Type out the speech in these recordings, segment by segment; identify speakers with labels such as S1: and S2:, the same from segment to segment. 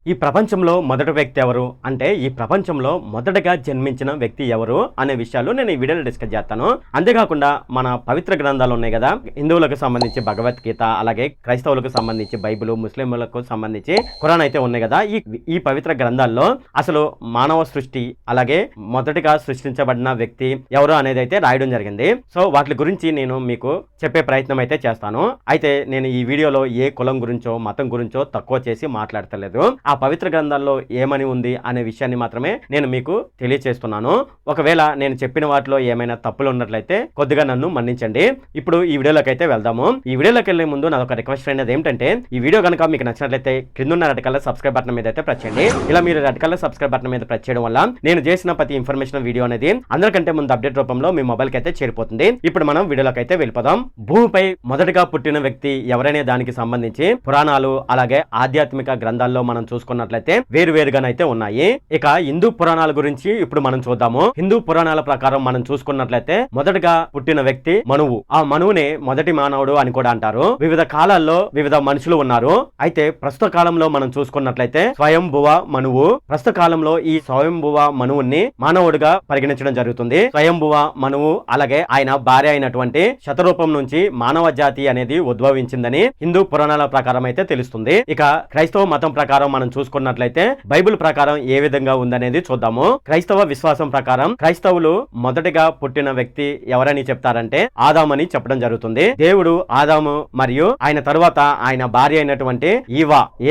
S1: ఈ ప్రపంచంలో మొదటి వ్యక్తి ఎవరు అంటే ఈ ప్రపంచంలో మొదటగా జన్మించిన వ్యక్తి ఎవరు అనే విషయాలు నేను ఈ వీడియోలో డిస్కస్ చేస్తాను. అంతేకాకుండా మన పవిత్ర గ్రంథాలు ఉన్నాయి కదా, హిందువులకు సంబంధించి భగవద్గీత, అలాగే క్రైస్తవులకు సంబంధించి బైబిల్, ముస్లింలకు సంబంధించి ఖురాన్ అయితే ఉన్నాయి కదా. ఈ పవిత్ర గ్రంథాల్లో అసలు మానవ సృష్టి అలాగే మొదటిగా సృష్టించబడిన వ్యక్తి ఎవరు అనేది అయితే రాయడం జరిగింది. సో వాటి గురించి నేను మీకు చెప్పే ప్రయత్నం అయితే చేస్తాను. అయితే నేను ఈ వీడియోలో ఏ కులం గురించో మతం గురించో తక్కువ చేసి మాట్లాడతలేదు. ఆ పవిత్ర గ్రంథాల్లో ఏమని ఉంది అనే విషయాన్ని మాత్రమే నేను మీకు తెలియచేస్తున్నాను. ఒకవేళ నేను చెప్పిన వాటిలో ఏమైనా తప్పులు ఉన్నట్లయితే కొద్దిగా నన్ను మన్నించండి. ఇప్పుడు ఈ వీడియోలోకి అయితే వెళ్దాము. ఈ వీడియోలోకి వెళ్లే ముందు నాదొక రిక్వెస్ట్ అనేది ఏంటంటే, ఈ వీడియో కనుక మీకు నచ్చినట్లయితే క్రిందున్న రెడ్ కలర్ సబ్స్క్రైబ్ బటన్ మీద అయితే ప్రెస్ చేయండి. ఇలా మీరు రెడ్ కలర్ సబ్స్క్రైబ్ బటన్ మీద ప్రెస్ చేయడం వల్ల నేను చేసిన ప్రతి ఇన్ఫర్మేషన్ వీడియో అనేది అందరికంటే ముందు అప్డేట్ రూపంలో మీ మొబైల్ కి అయితే చేరిపోతుంది. ఇప్పుడు మనం వీడియోలోకి అయితే వెళ్ళిపోదాం. భూమిపై మొదటగా పుట్టిన వ్యక్తి ఎవరనే దానికి సంబంధించి పురాణాలు అలాగే ఆధ్యాత్మిక గ్రంథాల్లో మనం చూసుకున్నట్లయితే వేరువేరుగానైతే ఉన్నాయి. ఇక హిందూ పురాణాల గురించి ఇప్పుడు మనం చూద్దాము. హిందూ పురాణాల ప్రకారం మనం చూసుకున్నట్లయితే మొదటగా పుట్టిన వ్యక్తి మనువు. ఆ మనువునే మొదటి మానవుడు అని కూడా అంటారు. వివిధ కాలాల్లో వివిధ మనుషులు ఉన్నారు. అయితే ప్రస్తుత కాలంలో మనం చూసుకున్నట్లయితే స్వయంభువ మనువు. ప్రస్తుత కాలంలో ఈ స్వయంభువ మనువుని మానవుడిగా పరిగణించడం జరుగుతుంది. స్వయంభువ మనువు అలాగే ఆయన భార్య అయినటువంటి శతరూపం నుంచి మానవ జాతి అనేది ఉద్భవించిందని హిందూ పురాణాల ప్రకారం అయితే తెలుస్తుంది. ఇక క్రైస్తవ మతం ప్రకారం మనం చూసుకున్నట్లయితే బైబిల్ ప్రకారం ఏ విధంగా ఉందనేది చూద్దాము. క్రైస్తవ విశ్వాసం ప్రకారం క్రైస్తవులు మొదటిగా పుట్టిన వ్యక్తి ఎవరని చెప్తారంటే ఆదాము అని చెప్పడం జరుగుతుంది. దేవుడు ఆదాము మరియు ఆయన తరువాత ఆయన భార్య అయినటువంటి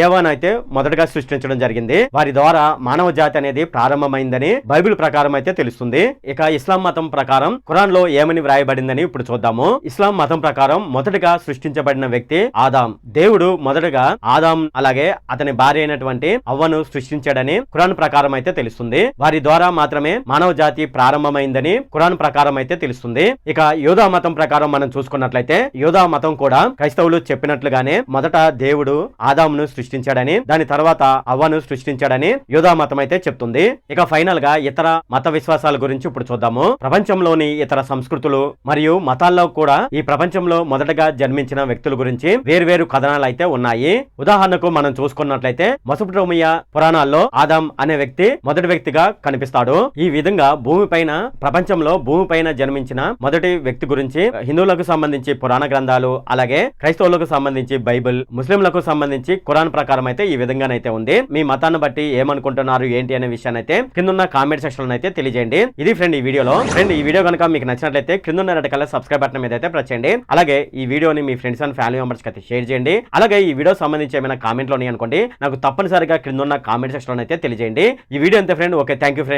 S1: ఏవానైతే మొదటగా సృష్టించడం జరిగింది. వారి ద్వారా మానవ జాతి అనేది ప్రారంభమైందని బైబిల్ ప్రకారం అయితే తెలుస్తుంది. ఇక ఇస్లాం మతం ప్రకారం ఖురాన్ లో ఏమని వ్రాయబడిందని ఇప్పుడు చూద్దాము. ఇస్లాం మతం ప్రకారం మొదటగా సృష్టించబడిన వ్యక్తి ఆదాం. దేవుడు మొదటగా ఆదాం అలాగే అతని భార్య అయినటువంటి అవ్వను సృష్టించాడని ఖురాన్ ప్రకారం అయితే తెలుస్తుంది. వారి ద్వారా మాత్రమే మానవ జాతి ప్రారంభమైందని ఖురాన్ ప్రకారం అయితే తెలుస్తుంది. ఇక యోధా మతం ప్రకారం మనం చూసుకున్నట్లయితే యోధా మతం కూడా క్రైస్తవులు చెప్పినట్లుగానే మొదట దేవుడు ఆదామును సృష్టించాడని, దాని తర్వాత అవ్వను సృష్టించాడని యోధా మతం అయితే చెప్తుంది. ఇక ఫైనల్ గా ఇతర మత విశ్వాసాల గురించి ఇప్పుడు చూద్దాము. ప్రపంచంలోని ఇతర సంస్కృతులు మరియు మతాల్లో కూడా ఈ ప్రపంచంలో మొదటగా జన్మించిన వ్యక్తుల గురించి వేర్వేరు కథనాలు అయితే ఉన్నాయి. ఉదాహరణకు మనం చూసుకున్నట్లయితే మెసొపొటేమియా పురాణాల్లో ఆదాం అనే వ్యక్తి మొదటి వ్యక్తిగా కనిపిస్తాడు. ఈ విధంగా ప్రపంచంలో భూమిపైన జన్మించిన మొదటి వ్యక్తి గురించి హిందువులకు సంబంధించి పురాణ గ్రంథాలు అలాగే క్రైస్తవులకు సంబంధించి బైబిల్, ముస్లింలకు సంబంధించి ఖురాన్ ప్రకారం అయితే ఈ విధంగానైతే ఉంది. మీ మతాన్ని బట్టి ఏమనుకుంటున్నారు ఏంటి అనే విషయాన్ని అయితే కింద కామెంట్ సెక్షన్ లో అయితే తెలియజేయండి. ఇది ఫ్రెండ్ ఈ వీడియోలో. ఫ్రెండ్ ఈ వీడియో కనుక మీకు నచ్చినట్లయితే కింద రెడ్ కలర్ సబ్స్క్రైబ్ బటన్ మీద అయితే ప్రెస్ చేయండి. అలాగే ఈ వీడియోని మీ ఫ్రెండ్స్ అండ్ ఫ్యామిలీ మెంబర్స్ కి అయితే షేర్ చేయండి. అలాగే ఈ వీడియో సంబంధించి ఏమైనా కామెంట్లు ఉన్నాయి అనుకోండి, నాకు తప్పనిసరిగా కింద కామెంట్ సెక్షన్ లో అయితే తెలియజేయండి. ఈ వీడియో అంతే friend. Okay, thank you friend.